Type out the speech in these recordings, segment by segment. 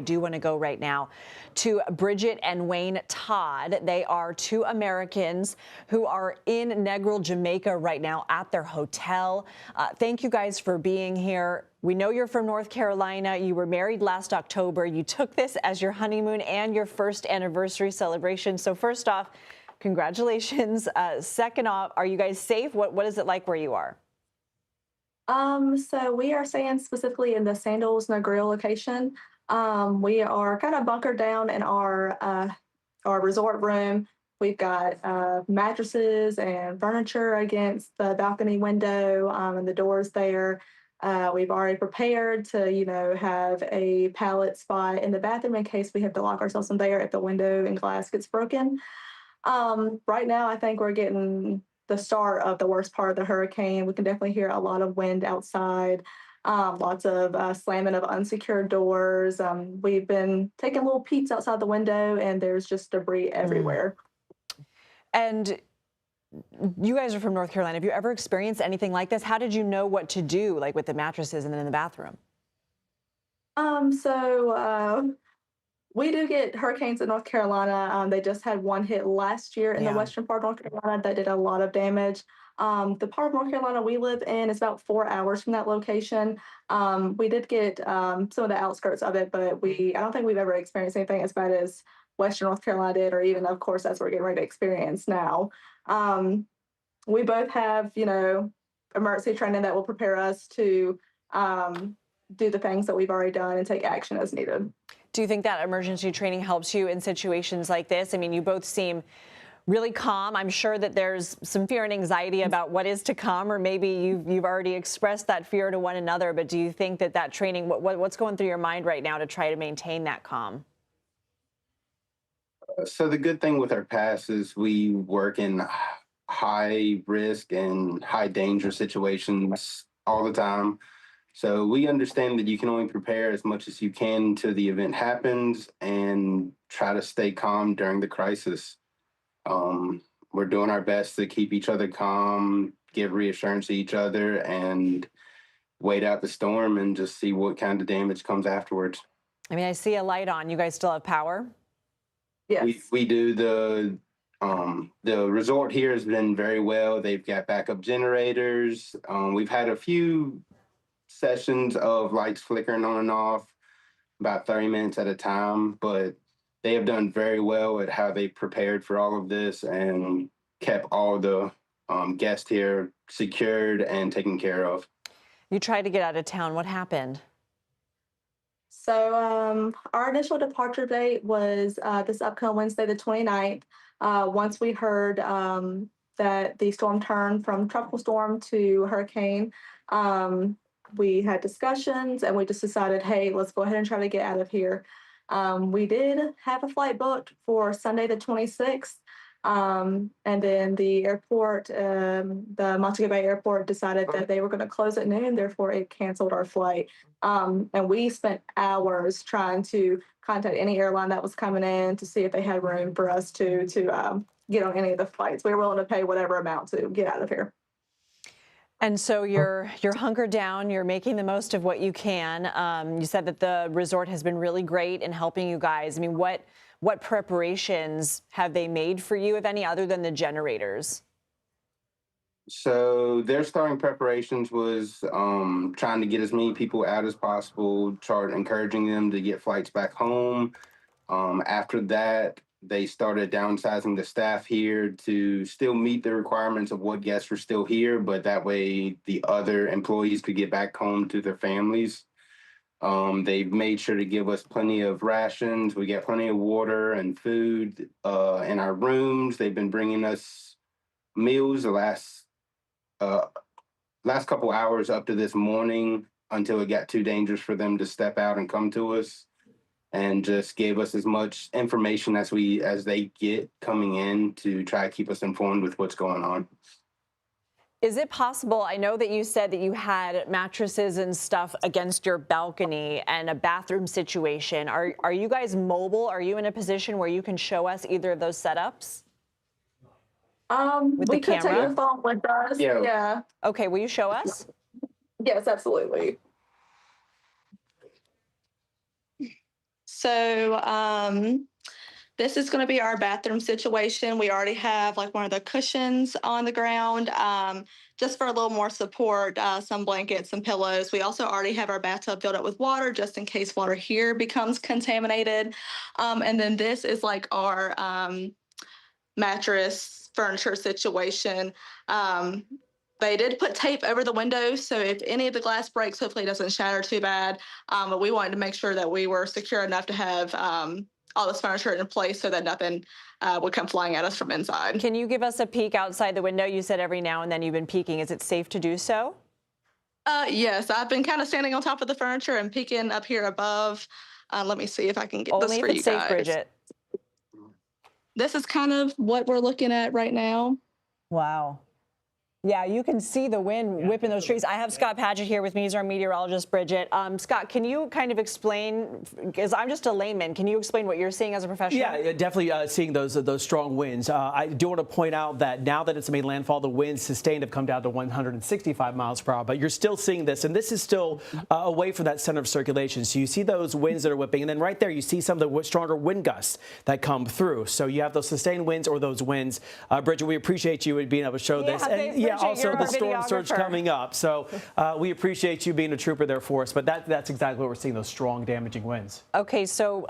do want to go right now to Bridgette and Wayne Todd. They are two Americans who are in Negril, Jamaica right now at their hotel. Thank you guys for being here. We know you're from North Carolina. You were married last October. You took this as your honeymoon and your first anniversary celebration. So first off, congratulations. Second off, are you guys safe? What is it like where you are? So we are staying specifically in the Sandals Negril location. We are kind of bunkered down in our resort room. We've got mattresses and furniture against the balcony window and the doors there. We've already prepared to, have a pallet spot in the bathroom in case we have to lock ourselves in there if the window and glass gets broken. Right now, I think we're getting the start of the worst part of the hurricane. We can definitely hear a lot of wind outside, lots of slamming of unsecured doors. We've been taking little peeks outside the window, and there's just debris everywhere. And you guys are from North Carolina. Have you ever experienced anything like this? How did you know what to do, like with the mattresses and then in the bathroom? So we do get hurricanes in North Carolina. They just had one hit last year in the Yeah. western part of North Carolina that did a lot of damage. The part of North Carolina we live in is about 4 hours from that location. We did get some of the outskirts of it, but I don't think we've ever experienced anything as bad as Western North Carolina did, or even, of course, as we're getting ready to experience now. Um, we both have, emergency training that will prepare us to do the things that we've already done and take action as needed. Do you think that emergency training helps you in situations like this? I mean, you both seem really calm. I'm sure that there's some fear and anxiety about what is to come, or maybe you've already expressed that fear to one another. But do you think that training, what's going through your mind right now to try to maintain that calm? So the good thing with our pass is we work in high risk and high danger situations all the time. So we understand that you can only prepare as much as you can until the event happens and try to stay calm during the crisis. We're doing our best to keep each other calm, give reassurance to each other, and wait out the storm and just see what kind of damage comes afterwards. I mean, I see a light on. You guys still have power? Yes. We do the resort here has been very well. They've got backup generators. We've had a few sessions of lights flickering on and off about 30 minutes at a time, but they have done very well at how they prepared for all of this and kept all the guests here secured and taken care of. You tried to get out of town. What happened? So our initial departure date was this upcoming Wednesday, the 29th. Once we heard that the storm turned from tropical storm to hurricane, we had discussions and we just decided, hey, let's go ahead and try to get out of here. We did have a flight booked for Sunday, the 26th. And then the airport, the Montego Bay Airport, decided that they were going to close at noon, therefore it canceled our flight. And we spent hours trying to contact any airline that was coming in to see if they had room for us to get on any of the flights. We were willing to pay whatever amount to get out of here. And so you're hunkered down, you're making the most of what you can. You said that the resort has been really great in helping you guys. I mean, what preparations have they made for you, if any, other than the generators? So their starting preparations was trying to get as many people out as possible, encouraging them to get flights back home. After that, they started downsizing the staff here to still meet the requirements of what guests were still here, but that way the other employees could get back home to their families. They've made sure to give us plenty of rations. We get plenty of water and food in our rooms. They've been bringing us meals the last couple hours up to this morning until it got too dangerous for them to step out and come to us, and just gave us as much information as they get coming in to try to keep us informed with what's going on. Is it possible, I know that you said that you had mattresses and stuff against your balcony and a bathroom situation. Are you guys mobile? Are you in a position where you can show us either of those setups? With the We could take camera? your phone with us. Yeah. Yeah. Okay, will you show us? Yes, absolutely. So this is going to be our bathroom situation. We already have like one of the cushions on the ground, just for a little more support, some blankets, some pillows. We also already have our bathtub filled up with water just in case water here becomes contaminated. And then this is like our mattress furniture situation. They did put tape over the windows, so if any of the glass breaks, hopefully it doesn't shatter too bad. But we wanted to make sure that we were secure enough to have all this furniture in place so that nothing would come flying at us from inside. Can you give us a peek outside the window? You said every now and then you've been peeking. Is it safe to do so? Yes, I've been kind of standing on top of the furniture and peeking up here above. Let me see if I can get Only this if for it's you safe, guys. Bridget. This is kind of what we're looking at right now. Wow. Yeah, you can see the wind whipping those trees. I have Scott Padgett here with me. He's our meteorologist, Bridget. Scott, can you kind of explain, because I'm just a layman, can you explain what you're seeing as a professional? Yeah, definitely seeing those strong winds. I do want to point out that now that it's made landfall, the winds sustained have come down to 165 miles per hour, but you're still seeing this, and this is still away from that center of circulation. So you see those winds that are whipping, and then right there you see some of the stronger wind gusts that come through. So you have those sustained winds or those winds. Bridget, we appreciate you being able to show this. And also the storm surge coming up. So we appreciate you being a trooper there for us. But that's exactly what we're seeing, those strong, damaging winds. Okay, so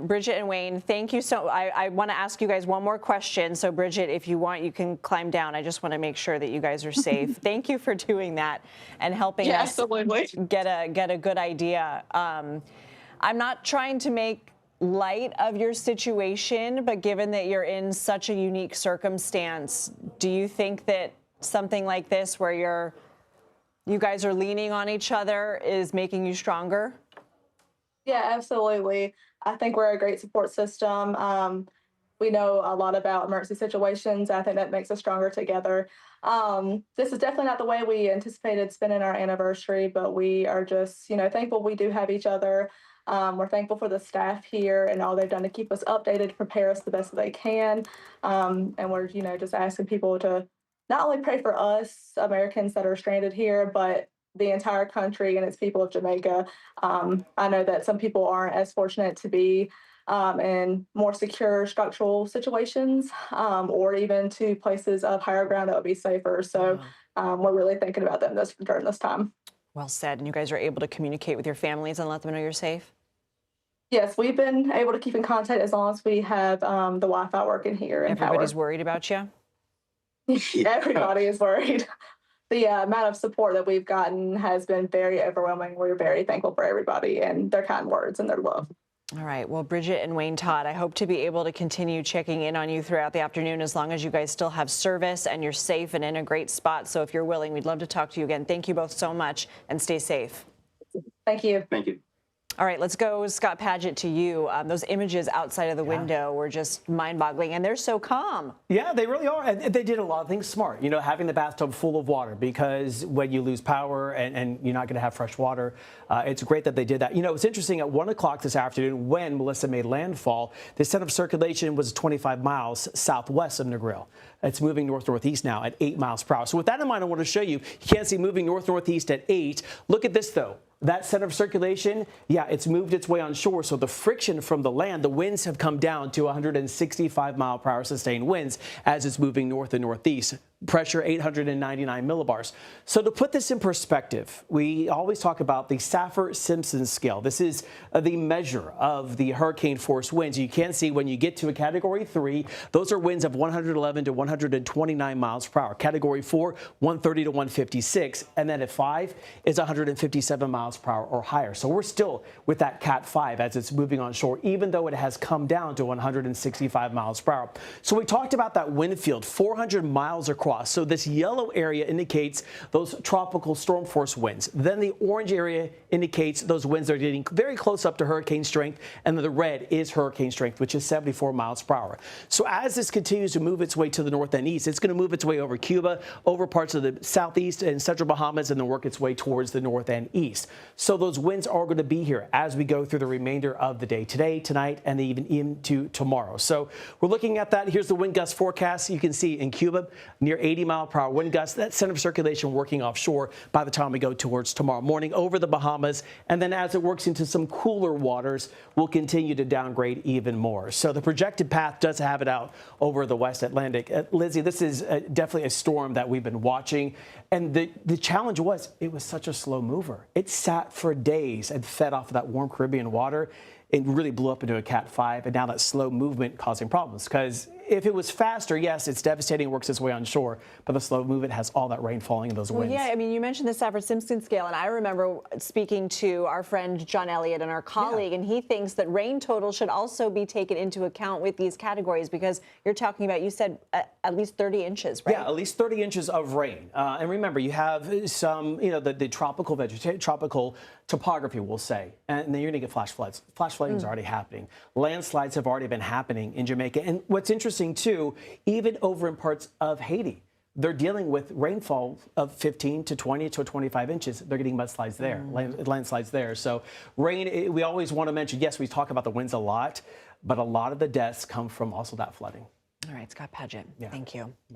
Bridget and Wayne, thank you. So I want to ask you guys one more question. So Bridget, if you want, you can climb down. I just want to make sure that you guys are safe. Thank you for doing that and helping us get a good idea. I'm not trying to make light of your situation, but given that you're in such a unique circumstance, do you think that something like this where you guys are leaning on each other is making you stronger? Yeah, absolutely. I think we're a great support system. We know a lot about emergency situations. I think that makes us stronger together. This is definitely not the way we anticipated spending our anniversary, but we are just, thankful we do have each other. We're thankful for the staff here and all they've done to keep us updated, to prepare us the best that they can. And we're, just asking people to not only pray for us, Americans that are stranded here, but the entire country and its people of Jamaica. I know that some people aren't as fortunate to be in more secure structural situations, or even to places of higher ground that would be safer. So we're really thinking about them during this time. Well said. And you guys are able to communicate with your families and let them know you're safe? Yes, we've been able to keep in contact as long as we have the Wi-Fi working here. And everybody's worried about you? Everybody is worried. The amount of support that we've gotten has been very overwhelming. We're very thankful for everybody and their kind words and their love. All right. Well, Bridget and Wayne Todd, I hope to be able to continue checking in on you throughout the afternoon as long as you guys still have service and you're safe and in a great spot. So if you're willing, we'd love to talk to you again. Thank you both so much and stay safe. Thank you. Thank you. All right, let's go, Scott Padgett, to you. Those images outside of the window were just mind-boggling, and they're so calm. Yeah, they really are. And they did a lot of things smart, having the bathtub full of water, because when you lose power and you're not going to have fresh water, it's great that they did that. It's interesting, at 1 o'clock this afternoon, when Melissa made landfall, the center of circulation was 25 miles southwest of Negril. It's moving north-northeast now at 8 miles per hour. So with that in mind, I want to show you can't see moving north-northeast at 8. Look at this, though. That center of circulation, it's moved its way on shore. So the friction from the land, the winds have come down to 165 mile per hour sustained winds as it's moving north and northeast. Pressure 899 millibars. So to put this in perspective, we always talk about the Saffir-Simpson scale. This is the measure of the hurricane force winds. You can see when you get to a category 3, those are winds of 111 to 129 miles per hour. Category 4, 130 to 156. And then at 5 is 157 miles per hour or higher. So we're still with that Cat 5 as it's moving on shore, even though it has come down to 165 miles per hour. So we talked about that wind field, 400 miles across. So this yellow area indicates those tropical storm force winds. Then the orange area indicates those winds that are getting very close up to hurricane strength. And then the red is hurricane strength, which is 74 miles per hour. So as this continues to move its way to the north and east, it's going to move its way over Cuba, over parts of the southeast and central Bahamas, and then work its way towards the north and east. So those winds are going to be here as we go through the remainder of the day today, tonight, and even into tomorrow. So we're looking at that. Here's the wind gust forecast. You can see in Cuba near 80-mile-per-hour wind gusts. That center of circulation working offshore by the time we go towards tomorrow morning over the Bahamas. And then as it works into some cooler waters, we'll continue to downgrade even more. So the projected path does have it out over the West Atlantic. Lizzie, this is definitely a storm that we've been watching. And the challenge was it was such a slow mover. It sat for days and fed off of that warm Caribbean water. It really blew up into a Cat 5, and now that slow movement causing problems. Because if it was faster, yes, it's devastating, works its way on shore, but the slow movement has all that rain falling in those winds. Well, yeah, I mean, you mentioned the Safford-Simpson scale, and I remember speaking to our friend John Elliott and our colleague, and he thinks that rain total should also be taken into account with these categories, because you're talking about, you said, at least 30 inches, right? Yeah, at least 30 inches of rain. And remember, you have some, the tropical tropical topography, we'll say, and then you're going to get flash floods. Flash flooding is already happening. Landslides have already been happening in Jamaica. And what's interesting, too, even over in parts of Haiti, they're dealing with rainfall of 15 to 20 to 25 inches. They're getting mudslides there, landslides there. So rain, we always want to mention, yes, we talk about the winds a lot, but a lot of the deaths come from also that flooding. All right, Scott Paget, thank you.